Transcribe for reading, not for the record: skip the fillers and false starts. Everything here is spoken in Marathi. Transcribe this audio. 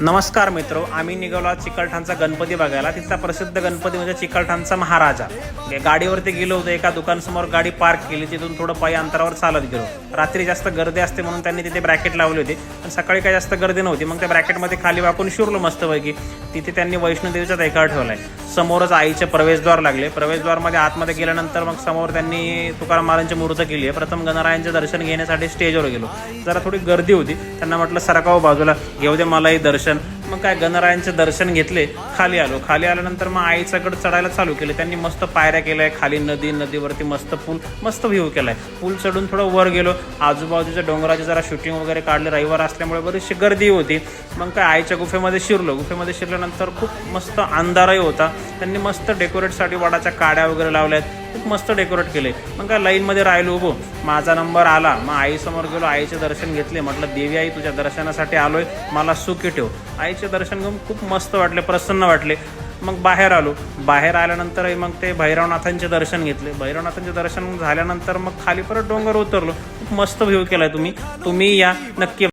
नमस्कार मित्र, आम्ही निघालो चिकलठाणचा गणपती बघायला। तिथला प्रसिद्ध गणपती म्हणजे चिकलठाणचा महाराजा। गाडीवरती गेलो होतो, एका दुकानासमोर गाडी पार्क केली, तिथून थोडं पायी अंतरावर चालत गेलो। रात्री जास्त गर्दी असते म्हणून त्यांनी तिथे ब्रॅकेट लावले होते, पण सकाळी काही जास्त गर्दी नव्हती। मग त्या ब्रॅकेटमध्ये खाली वाकून शिरलो मस्तपैकी। तिथे त्यांनी वैष्णोदेवीचा देखावा ठेवलाय। समोरच आईचे प्रवेशद्वार लागले। प्रवेशद्वारमध्ये आतमध्ये गेल्यानंतर मग समोर त्यांनी तुकाराम महाराजांची मूर्ती केली आहे। प्रथम गणरायांचे दर्शन घेण्यासाठी स्टेजवर गेलो। जरा थोडी गर्दी होती, त्यांना म्हटलं सरकाव बाजूला, घेऊ दे मलाही दर्शन। मग काय गणरायांचे दर्शन घेतले, खाली आलो। खाली आल्यानंतर मग आईचा गड चढायला चालू केले। त्यांनी मस्त पायऱ्या केल्या, खाली नदीवरती मस्त पूल, मस्त व्ह्यू केलाय। पूल चढून थोडं वर गेलो, आजूबाजूच्या डोंगराची जरा शूटिंग वगैरे काढले। रविवार असल्यामुळे बरीचशी गर्दी होती। मग काय आईच्या गुफेमध्ये शिरलो। गुफेमध्ये शिरल्यानंतर खूप मस्त अंधारही होता। त्यांनी मस्त डेकोरेटसाठी वडाच्या काड्या वगैरे लावल्यात, खूप मस्त डेकोरेट केले। मग काय लाईनमध्ये राहिलो उभो, माझा नंबर आला। मग आईसमोर गेलो, आईचे दर्शन घेतले। म्हटलं देवी आई, तुझ्या दर्शनासाठी आलोय, मला सुखी ठेव। आईचे दर्शन घेऊन खूप मस्त वाटले, प्रसन्न वाटले। मग बाहेर आलो। बाहेर आल्यानंतर मग ते भैरवनाथांचे दर्शन घेतले। भैरवनाथांचे दर्शन झाल्यानंतर मग खाली परत डोंगर उतरलो। खूप मस्त व्ह्यू केलाय तुम्ही या नक्की।